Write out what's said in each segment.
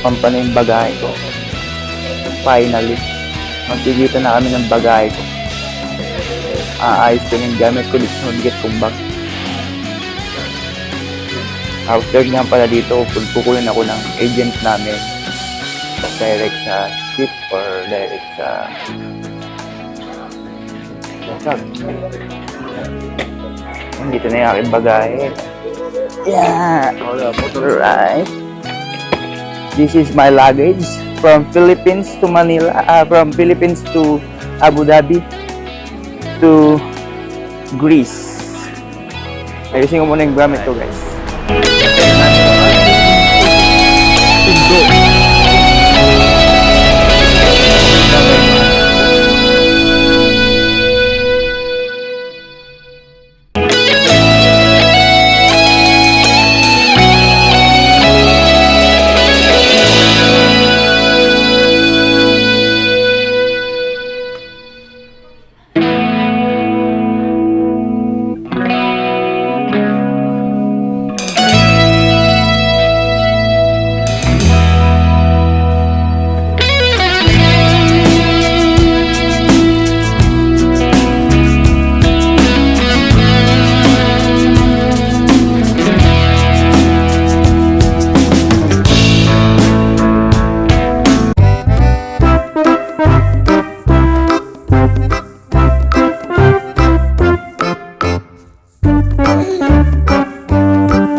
natatakpan pa na yung bagahe ko. Finally, magkikita na kami ng bagahe ko. Aayos ko yung gamit ko dito ng get kong bag. After nga pala dito, kukunin ako ng agent namin. Direct sa ship or direct sa truck. Dito na yung aking bagahe. Yeah! Alright. This is my luggage from Philippines to Manila. From Philippines to Abu Dhabi to Greece. Ayusin ko muna yung gamit ko, guys.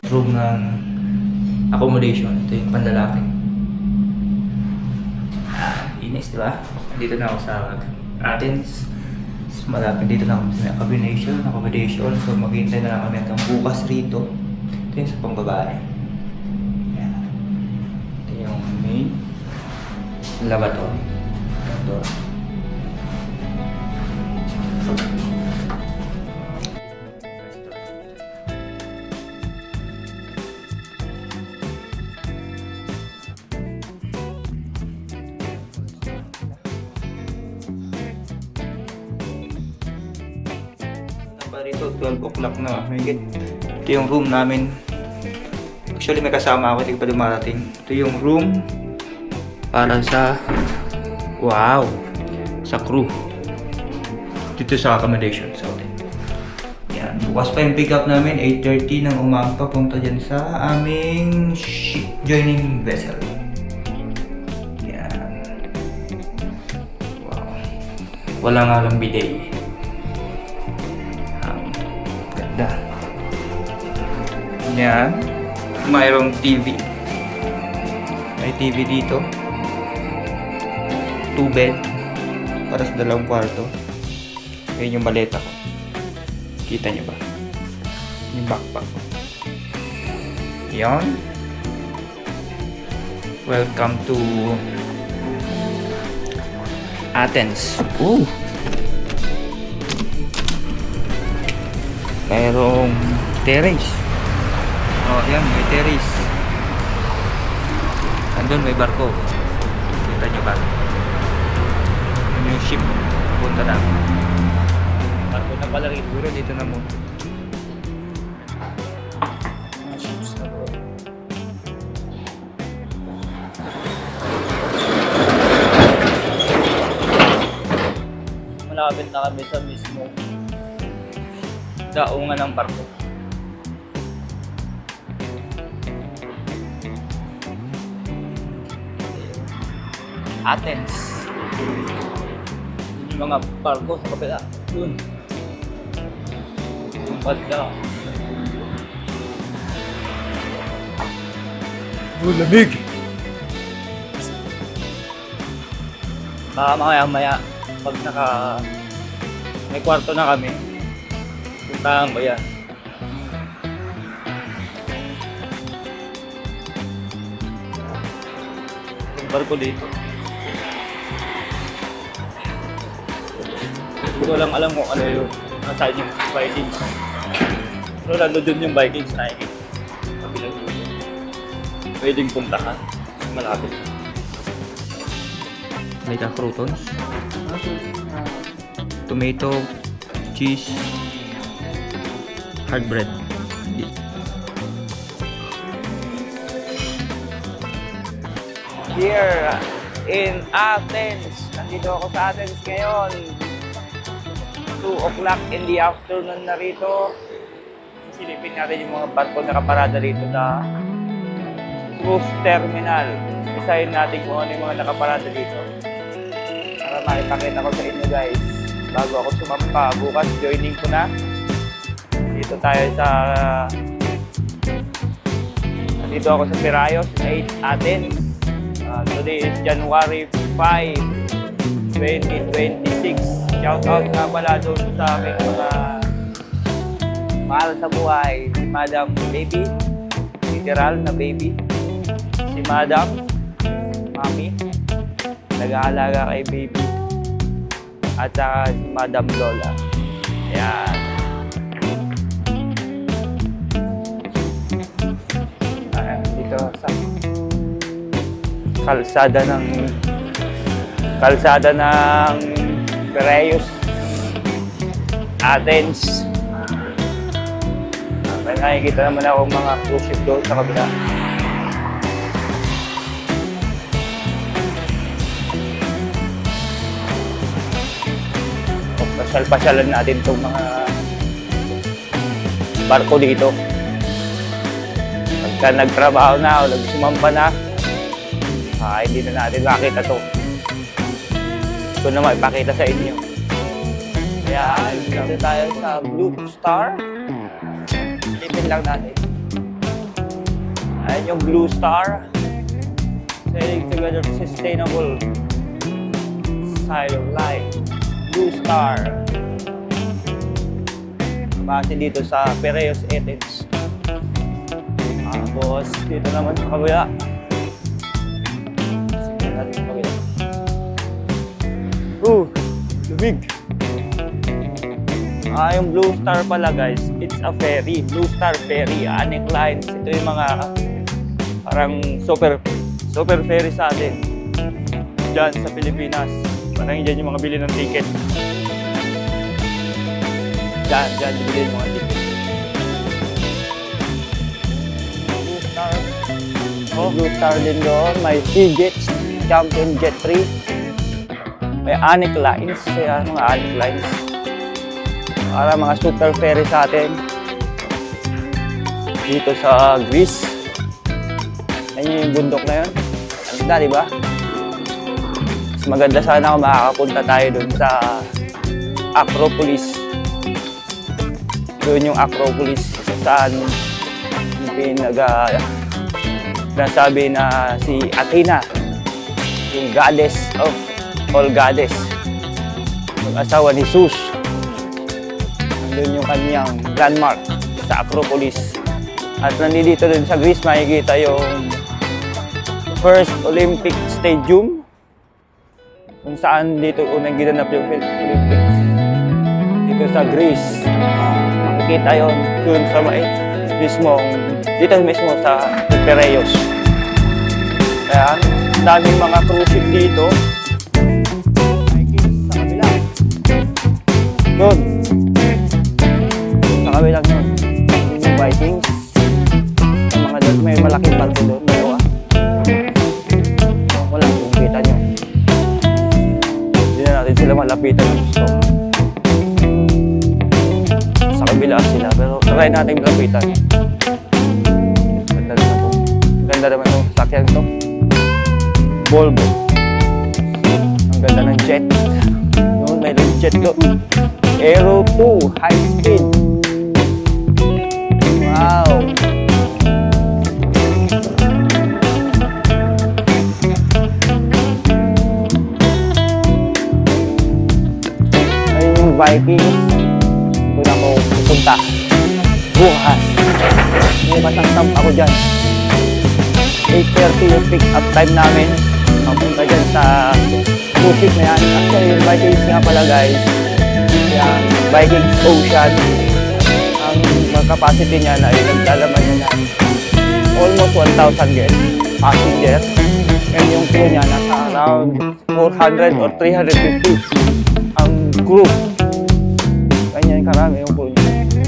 Room ng accommodation. Ito yung panlalaki. Inis, di ba? Dito na ako sa Athens. Malapit dito na ako sa accommodation. So maghihintay na lang kami hanggang bukas rito. Ito yung sa pangbabae. Yan. Ito yung main lavatory. Dito 12 o'clock na mahigit. Ito yung room namin. Actually may kasama ako, hindi pa dumarating. Ito yung room para sa sa crew dito sa accommodation sa hotel. Yan, bukas pa yung pick up namin 8:30 ng umaga papunta dyan sa aming ship joining vessel. Yan. Wow, wala nga lang bidet. Yan. Mayroong TV. May TV dito. 2 bed. Para sa 2 kwarto. Ayan yung maleta ko. Kita nyo ba? Yung backpack ko. Yan. Welcome to Athens. Ooh. Mayroong terrace. Oh, yan, may terrace. Andun may barko. Kita nyo ba? Ano yung ship? Punta na. Barko na pala rin. Siguro dito na mo. Mga ships na po. Malapit na kami sa mismo daungan ng barko. Athens. Yung mga barko sa kapila. Yun. Yung banda. Lamig! Baka mamaya pag may kwarto na kami, puntahan ko yan. Yung barko dito. Hindi ko lang alam kung ano yun. Nasaan yung Vikings. Pero nandun yung Vikings na kabilang yun. Pwedeng puntahan. Malapit. May croutons. Tomato, cheese, hard bread. here in Athens. Nandito ako sa Athens ngayon. 2 o'clock in the afternoon na rito. Silipin natin yung mga barko na nakaparada rito sa cruise terminal. Isahin natin kung ano yung mga nakaparada dito. Para makipakita ko sa inyo guys. Bago ako sumampa, bukas joining ko na. Dito tayo sa... Dito ako sa Piraeus, 8 Athens. Today is January 5, 2026. Shout out nga pala doon sa aking mga mahal sa buhay. Si Madam Baby, literal na baby. Si Madam, Mami, nag-aalaga kay Baby. At saka si Madam Lola. Ayan. Ayan, dito sa kalsada ng Piraeus, Athens. May nakikita naman ako mga cruise ship doon sa kabila. Pasyal-pasyalan natin itong mga barko dito. Pagka nagtrabaho na o nagsumampa na, hindi na natin makita ito. Ito na maipakita sa inyo. Kaya dito tayo sa Blue Star. Silipin lang natin. Ayan yung Blue Star. Sailing together sustainable side of life. Blue Star. Base dito sa Piraeus, Athens. Tapos dito naman sa kabila. Lumig. Yung Blue Star pala guys, it's a ferry. Blue Star Ferry, Anik Lines. Ito yung mga parang super ferry sa atin. Diyan sa Pilipinas. Parang dyan yung mga bili ng ticket. Diyan bili yung mga ticket. Blue Star. Blue Star din doon. May Seagate, Champion Jet 3. May Anik Lines, mga Anik Lines. Para mga super ferry sa atin. Dito sa Greece. Ayun yung bundok na yun. Ang ganda, di ba? Mas maganda sana kung makakapunta tayo dun sa Acropolis. Doon yung Acropolis saan nasabi na si Athena, yung goddess of all goddess, yung asawa ni Zeus. Nandun yung kanyang landmark sa Acropolis. At nandito din sa Greece makikita yung first Olympic Stadium kung saan dito unang ginanap yung Olympics. Dito sa Greece. Makikita yun dun sa dito mismo sa Piraeus. Kaya daming mga cruise ship dito. Doon. Sa kabilang yun. Yung Vikings. Yung mga doon, may malaking barko doon. Dalawa. Wala kung kita nyo. Hindi na natin sila malapitan ng gusto. Sa kabila sila. Pero try natin malapitan. Ganda naman ito. Ganda naman ito. Sakyan ito. Volvo. Ang ganda ng jet. Noon may jet doon. Aero 2, high speed. Wow. Ayun yung Vikings. Doon ako pupunta. Bukas. Bukas ang stamp ako dyan. 8:30 yung pick up time namin. Papunta dyan sa cruise ship na yan. Actually yung Vikings nga pala guys. Yung Vikings Ocean, ang capacity niya na ay naglalaman niya na almost 1,000 guests, passenger. And yung crew niya nasa around 400 or 350 ang crew. Ganyan karami yung crew niya.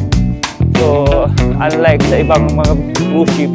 So, unlike sa ibang mga cruise ship,